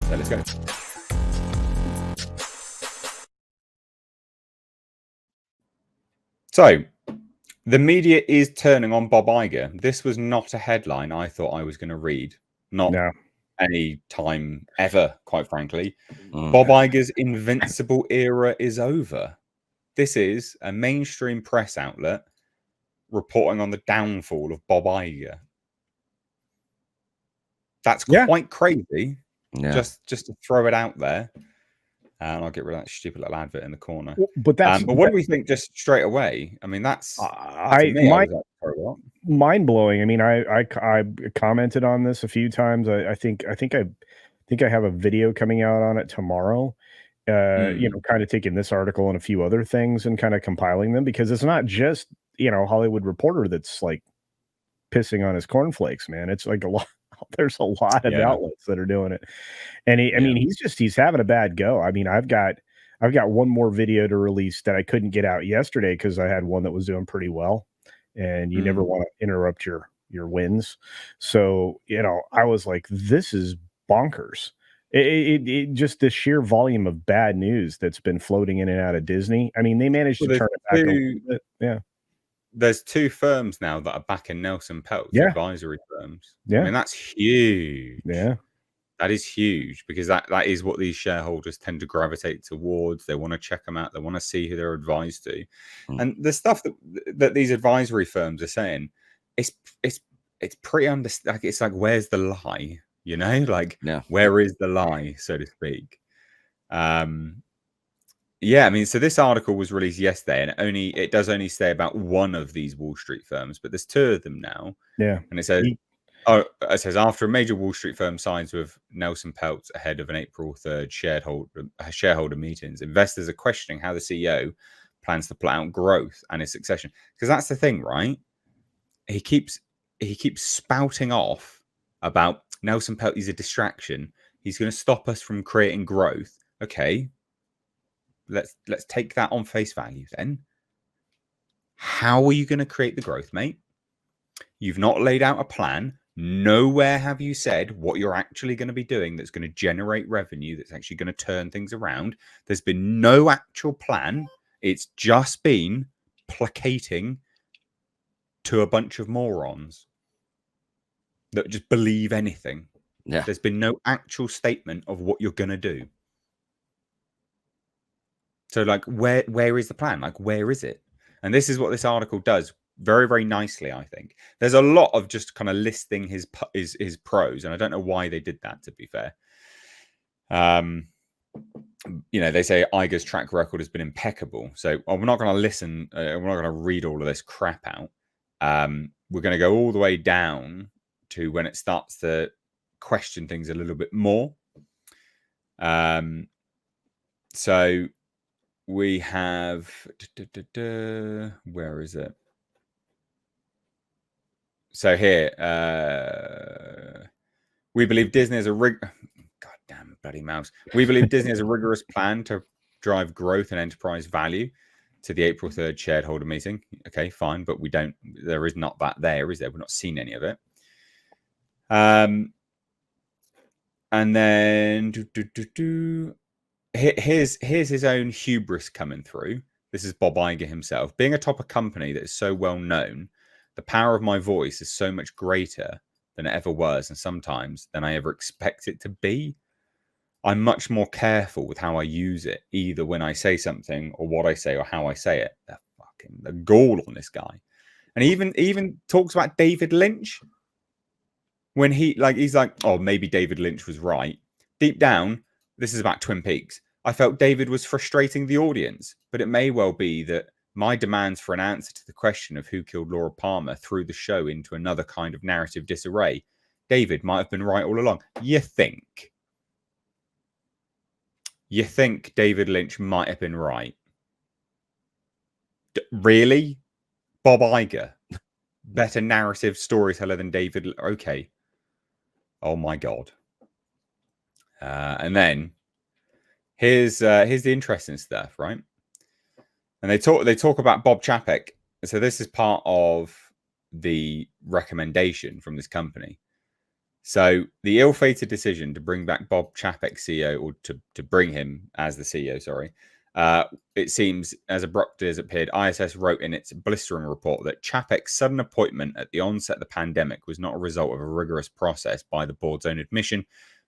So let's go. So the media is turning on Bob Iger. This was not a headline I thought I was going to read. Not any time ever, quite frankly. Bob Iger's invincible era is over. This is a mainstream press outlet reporting on the downfall of Bob Iger. That's quite crazy. Just to throw it out there. And I'll get rid of that stupid little advert in the corner. But what do we think just straight away? I mean, that's mind blowing. I mean, I commented on this a few times. I think I have a video coming out on it tomorrow. You know, kind of taking this article and a few other things and kind of compiling them, because it's not just, you know, Hollywood Reporter that's like pissing on his cornflakes, man. It's like a lot. There's a lot of outlets that are doing it. And I mean, he's having a bad go. I mean, I've got one more video to release that I couldn't get out yesterday because I had one that was doing pretty well, and you never want to interrupt your wins. So, you know, I was like, this is bonkers. It just the sheer volume of bad news that's been floating in and out of Disney. I mean, they managed to turn it back a little bit. Yeah. There's two firms now that are backing Nelson Peltz, advisory firms. Yeah. I mean, that's huge. Yeah. That is huge, because that is what these shareholders tend to gravitate towards. They want to check them out. They want to see who they're advised to. And the stuff that these advisory firms are saying, it's pretty like, it's like, where's the lie? You know, like, where is the lie, so to speak? Yeah, I mean, so this article was released yesterday, and it does only say about one of these Wall Street firms, but there's two of them now. Yeah. And it says, after a major Wall Street firm signs with Nelson Peltz ahead of an April 3rd shareholder meetings, investors are questioning how the CEO plans to plan out growth and his succession. Because that's the thing, right? He keeps spouting off about Nelson Peltz is a distraction. He's going to stop us from creating growth. Okay. Let's take that on face value then. How are you going to create the growth, mate? You've not laid out a plan. Nowhere have you said what you're actually going to be doing that's going to generate revenue, that's actually going to turn things around. There's been no actual plan. It's just been placating to a bunch of morons that just believe anything. Yeah. There's been no actual statement of what you're going to do. So, like, where is the plan? Like, where is it? And this is what this article does very, very nicely, I think. There's a lot of just kind of listing his pros, and I don't know why they did that, to be fair. You know, they say Iger's track record has been impeccable. So we're not going to listen. We're not going to read all of this crap out. We're going to go all the way down to when it starts to question things a little bit more. So we have, where is it? So here, we believe Disney has a goddamn bloody mouse. We believe Disney has a rigorous plan to drive growth and enterprise value to the April 3rd shareholder meeting. Okay, fine, but there is not that there, is there? We've not seen any of it. And then here's his own hubris coming through. This is Bob Iger himself. Being atop a company that is so well known, the power of my voice is so much greater than it ever was, and sometimes than I ever expect it to be. I'm much more careful with how I use it, either when I say something or what I say or how I say it. The gall on this guy. And he even talks about David Lynch. When he's like, oh, maybe David Lynch was right. Deep down, this is about Twin Peaks. I felt David was frustrating the audience, but it may well be that my demands for an answer to the question of who killed Laura Palmer threw the show into another kind of narrative disarray. David might have been right all along. You think David Lynch might have been right? Really? Bob Iger, better narrative storyteller than David? Okay. Oh my God. And then here's the interesting stuff, right? And they talk about Bob Chapek. So this is part of the recommendation from this company. So the ill-fated decision to bring back Bob Chapek, CEO, or to bring him as the CEO, sorry, it seems as abrupt as it appeared. ISS wrote in its blistering report that Chapek's sudden appointment at the onset of the pandemic was not a result of a rigorous process by the board's own admission.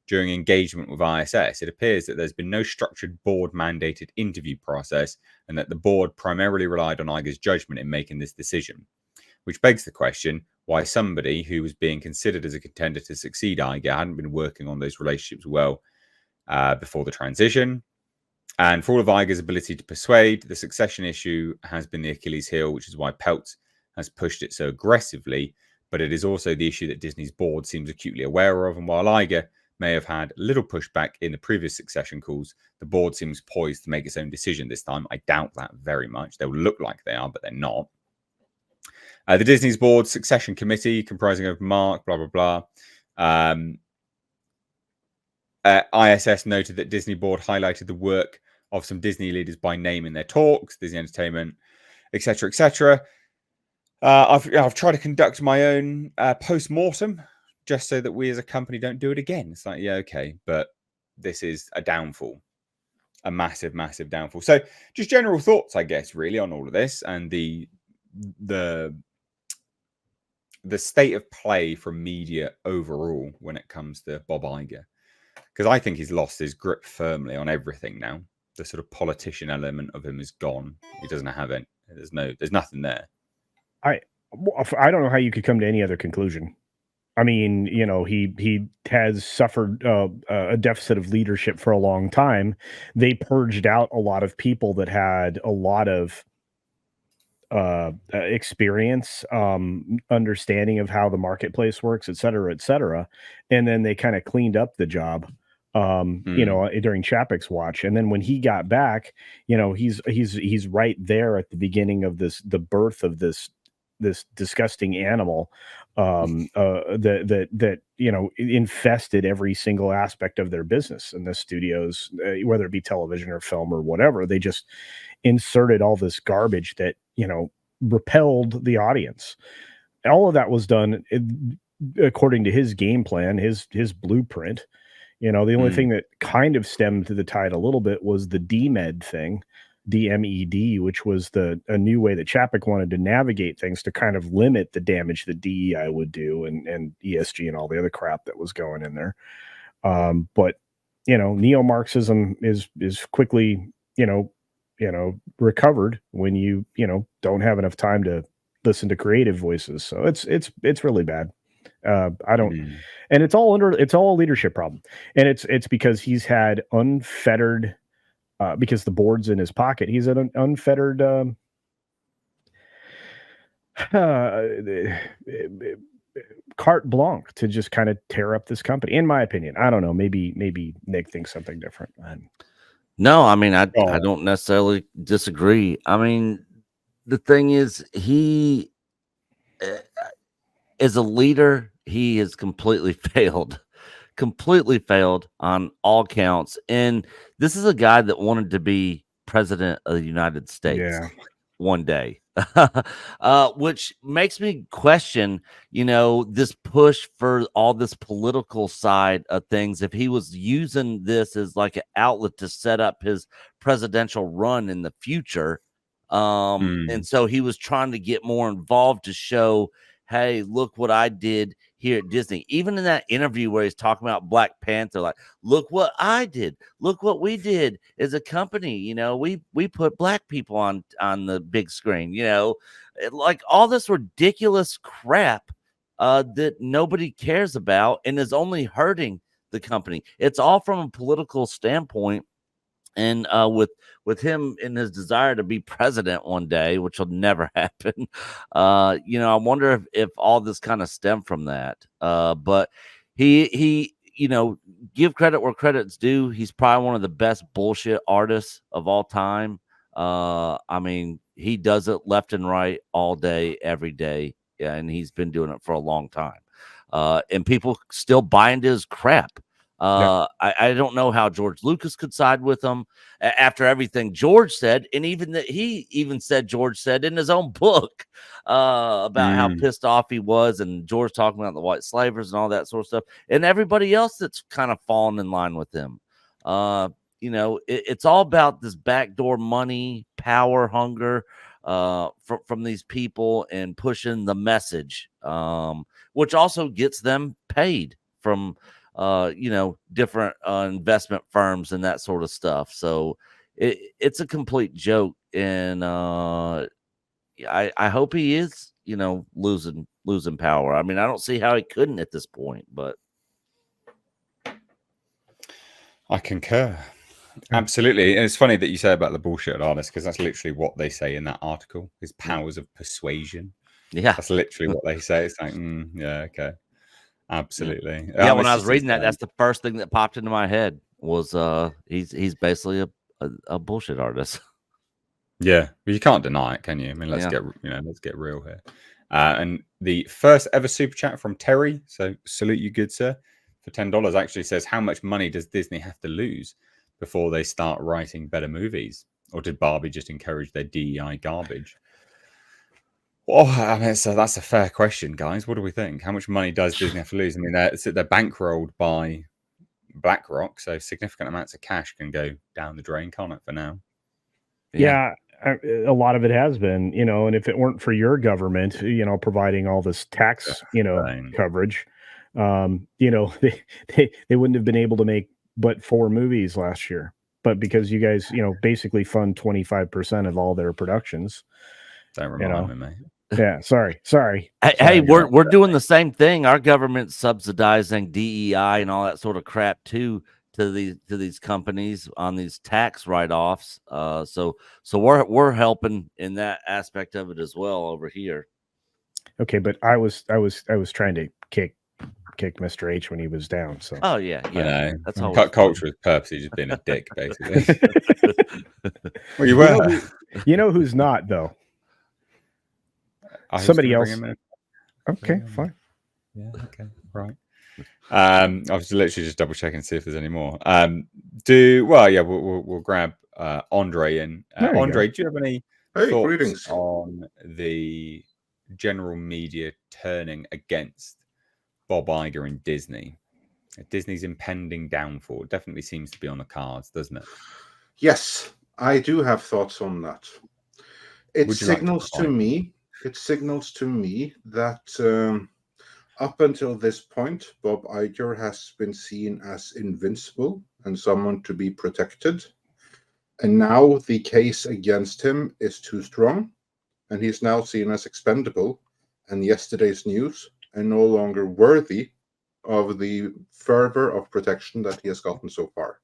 During engagement with ISS, it appears that there's been no structured board-mandated interview process and that the board primarily relied on Iger's judgment in making this decision. Which begs the question why somebody who was being considered as a contender to succeed Iger hadn't been working on those relationships well before the transition. And for all of Iger's ability to persuade, the succession issue has been the Achilles heel, which is why Peltz has pushed it so aggressively. But it is also the issue that Disney's board seems acutely aware of. And while Iger may have had little pushback in the previous succession calls, the board seems poised to make its own decision this time. I doubt that very much. They will look like they are, but they're not. The Disney's board succession committee, comprising of Mark, blah, blah, blah. ISS noted that Disney board highlighted the work of some Disney leaders by name in their talks, Disney Entertainment, etc., etc. I've tried to conduct my own post-mortem just so that we as a company don't do it again. It's like, yeah, okay, but this is a downfall, a massive, massive downfall. So just general thoughts, I guess, really on all of this and the state of play from media overall when it comes to Bob Iger. Because I think he's lost his grip firmly on everything now. The sort of politician element of him is gone. He doesn't have it. There's nothing there. I don't know how you could come to any other conclusion. I mean, you know, he has suffered a deficit of leadership for a long time. They purged out a lot of people that had a lot of experience, understanding of how the marketplace works, et cetera, and then they kind of cleaned up the job, you know, during Chapek's watch. And then when he got back, you know, he's right there at the beginning of the birth of this disgusting animal that you know infested every single aspect of their business in the studios, whether it be television or film or whatever. They just inserted all this garbage that, you know, repelled the audience. All of that was done according to his game plan, his blueprint. You know, the only thing that kind of stemmed the tide a little bit was the DMED thing, DMED, which was a new way that Chapek wanted to navigate things to kind of limit the damage that DEI would do and ESG and all the other crap that was going in there. But you know, neo-Marxism is quickly, you know, recovered when you don't have enough time to listen to creative voices. So it's really bad. I don't, and it's all a leadership problem, and it's because he's had unfettered, because the board's in his pocket. He's an unfettered carte blanche to just kind of tear up this company. In my opinion, I don't know. Maybe Nick thinks something different. No, I mean, I don't necessarily disagree. I mean, the thing is, he, as a leader, he has completely failed on all counts. And this is a guy that wanted to be president of the United States one day, which makes me question, you know, this push for all this political side of things. If he was using this as like an outlet to set up his presidential run in the future, and so he was trying to get more involved to show, hey, look what I did here at Disney. Even in that interview where he's talking about Black Panther, like, look what I did. Look what we did as a company. You know, we put Black people on the big screen, you know, like all this ridiculous crap that nobody cares about and is only hurting the company. It's all from a political standpoint. And with him in his desire to be president one day, which will never happen, you know, I wonder if all this kind of stemmed from that. But he, you know, give credit where credit's due. He's probably one of the best bullshit artists of all time. I mean, he does it left and right all day, every day, and he's been doing it for a long time. And people still buy into his crap. I don't know how George Lucas could side with them after everything George said, and even that he even said George said in his own book about how pissed off he was, and George talking about the white slavers and all that sort of stuff, and everybody else that's kind of fallen in line with him. It's all about this backdoor money, power, hunger from these people, and pushing the message, which also gets them paid from different investment firms and that sort of stuff. So it's a complete joke, and I hope he is losing power. I mean, I don't see how he couldn't at this point, but I concur. Absolutely. And it's funny that you say about the bullshit artist, because that's literally what they say in that article, his powers of persuasion. Yeah, that's literally what they say. It's like, yeah, okay. Absolutely. Yeah, when I was reading that, that's the first thing that popped into my head was he's basically a bullshit artist. Yeah, but you can't deny it, can you? I mean, let's get real here. And the first ever super chat from Terry, so salute you, good sir, for $10 actually says, how much money does Disney have to lose before they start writing better movies? Or did Barbie just encourage their DEI garbage? Oh, I mean, so that's a fair question, guys. What do we think? How much money does Disney have to lose? I mean, they're bankrolled by BlackRock, so significant amounts of cash can go down the drain, can't it, for now? Yeah, a lot of it has been, and if it weren't for your government, providing all this tax, coverage, they wouldn't have been able to make but 4 movies last year. But because you guys, basically fund 25% of all their productions. Don't remind me, mate. Yeah, sorry. Hey, we're doing the same thing. Our government's subsidizing DEI and all that sort of crap too to these companies on these tax write-offs. So we're helping in that aspect of it as well over here. Okay, but I was trying to kick Mr. H when he was down. So yeah, that's all. Culture is purposely just being a dick, basically. Well, you were. You know who's not though. Somebody else. Okay, fine. Yeah. Okay. Right. I was literally just double checking to see if there's any more. We'll grab Andre in. Andre, do you have any thoughts on the general media turning against Bob Iger and Disney? Disney's impending downfall definitely seems to be on the cards, doesn't it? Yes, I do have thoughts on that. It signals to me that up until this point, Bob Iger has been seen as invincible and someone to be protected. And now the case against him is too strong, and he's now seen as expendable, and yesterday's news, and no longer worthy of the fervor of protection that he has gotten so far.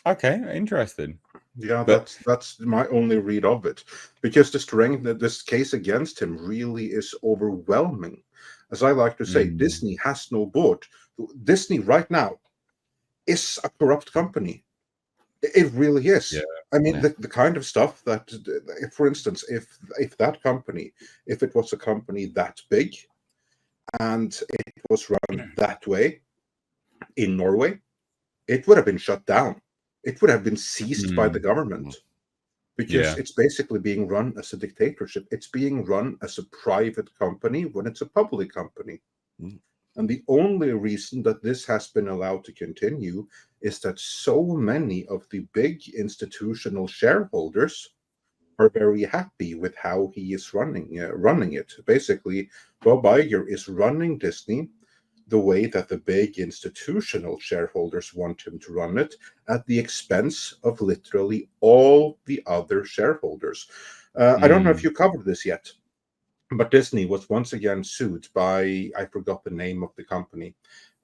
Okay, interesting. Yeah, that's my only read of it, because the strength that this case against him really is overwhelming. As I like to say, Disney has no board. Disney right now is a corrupt company. It really is. Yeah. I mean, the kind of stuff that, for instance, if that company, if it was a company that big and it was run that way in Norway, it would have been shut down. It would have been seized by the government, because it's basically being run as a dictatorship. It's being run as a private company when it's a public company. And the only reason that this has been allowed to continue is that so many of the big institutional shareholders are very happy with how he is running it. Basically, Bob Iger is running Disney the way that the big institutional shareholders want him to run it, at the expense of literally all the other shareholders. I don't know if you covered this yet, but Disney was once again sued by, I forgot the name of the company,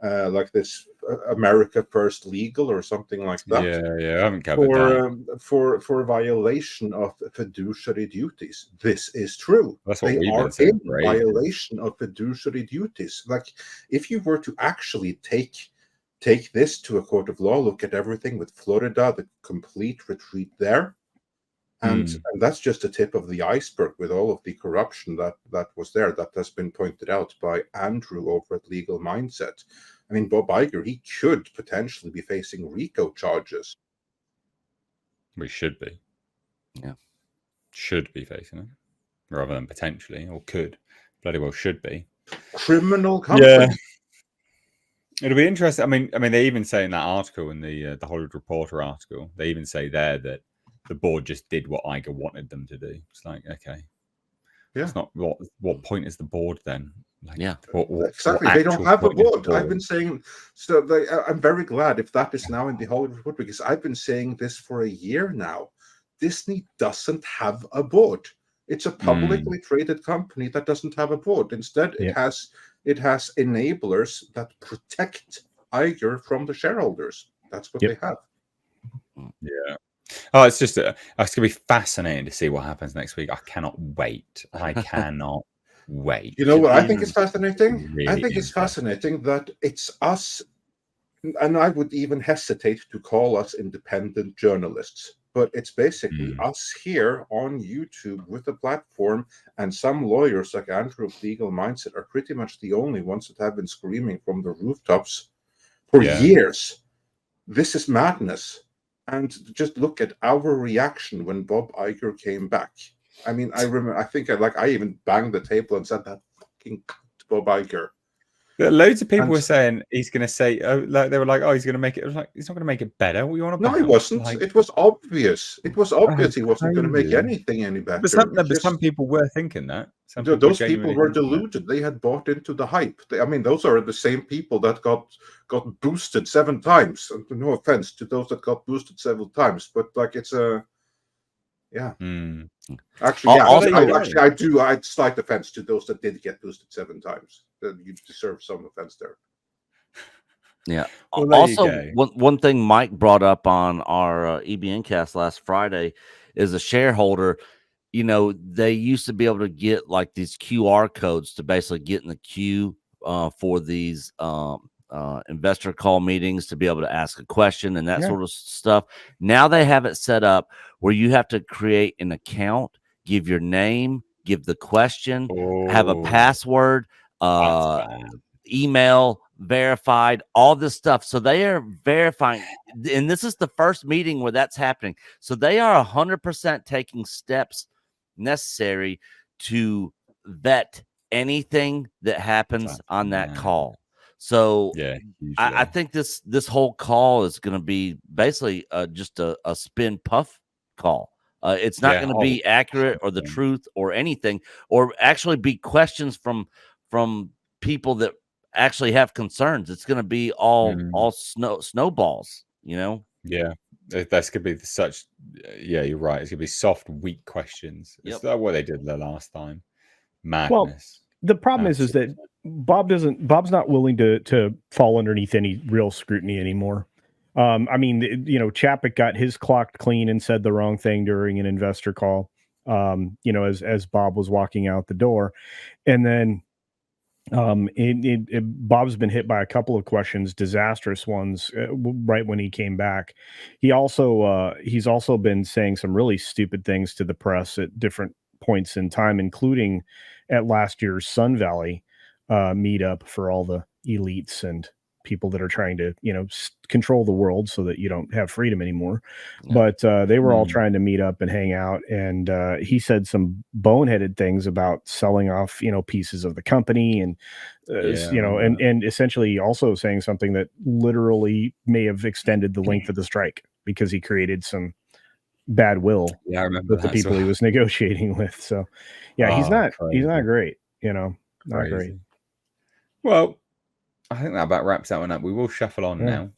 like this America First Legal or something like that. Yeah, I haven't covered that. For violation of fiduciary duties. This is true. That's what we've been saying, right? Violation of fiduciary duties. Like, if you were to actually take this to a court of law, look at everything with Florida, the complete retreat there. And that's just the tip of the iceberg with all of the corruption that was there, that has been pointed out by Andrew over at Legal Mindset. I mean, Bob Iger, he could potentially be facing RICO charges. We should be. Yeah. Should be facing it rather than potentially, or could. Bloody well should be. Criminal company. Yeah. It'll be interesting. I mean, they even say in that article, in the Hollywood Reporter article, they even say there that the board just did what Iger wanted them to do. It's like, okay, yeah. It's not what point is the board then? Like, yeah, exactly. They don't have a board. I've been saying so. I'm very glad if that is now in the Hollywood Reporter, because I've been saying this for a year now. Disney doesn't have a board. It's a publicly traded company that doesn't have a board. Instead, it has enablers that protect Iger from the shareholders. That's what they have. Yeah. Oh, it's just it's going to be fascinating to see what happens next week. I cannot wait. I cannot wait. You know what I think is fascinating? Really, I think it's fascinating that it's us, and I would even hesitate to call us independent journalists, but it's basically us here on YouTube with a platform, and some lawyers like Andrew of Legal Mindset are pretty much the only ones that have been screaming from the rooftops for years. This is madness. And just look at our reaction when Bob Iger came back. I mean, I remember. I think I even banged the table and said, "That fucking Bob Iger." Loads of people were saying he's going to say, they were like, "Oh, he's going to make it." I was like, he's not going to make it better. What you want about? No, he wasn't. Like, it was obvious. It was obvious he wasn't going to make anything any better. But some people were thinking that. Those people were deluded. They had bought into the hype. I mean, those are the same people that got boosted 7 times. No offense to those that got boosted several times, but like it's a Actually, I do. I'd slight offense to those that did get boosted 7 times. You deserve some offense there. Yeah. Well, also, one thing Mike brought up on our EBN cast last Friday is a shareholder. You know, they used to be able to get like these QR codes to basically get in the queue for these investor call meetings to be able to ask a question and that sort of stuff. Now they have it set up where you have to create an account, give your name, give the question, have a password, email verified, all this stuff. So they are verifying, and this is the first meeting where that's happening. So they are 100% taking steps necessary to vet anything that happens on that call. So I think this whole call is going to be basically just a spin puff call. It's not going to be accurate or the truth or anything, or actually be questions from people that actually have concerns. It's going to be all snowballs, you know? Yeah. That's going to be such. Yeah, you're right. It's going to be soft, weak questions. It's like what they did the last time. Madness. Well, the problem is that Bob's not willing to fall underneath any real scrutiny anymore. I mean, you know, Chapek got his clocked clean and said the wrong thing during an investor call. You know, as Bob was walking out the door, and then Bob's been hit by a couple of questions, disastrous ones, right when he came back. He's also been saying some really stupid things to the press at different points in time, including at last year's Sun Valley meetup for all the elites and people that are trying to, you know, control the world so that you don't have freedom anymore. But they were all trying to meet up and hang out. And he said some boneheaded things about selling off, you know, pieces of the company and, you know, and essentially also saying something that literally may have extended the length of the strike because he created some bad will with the people he was negotiating with. So he's not great, you know, not great. Well, I think that about wraps that one up. We will shuffle on now.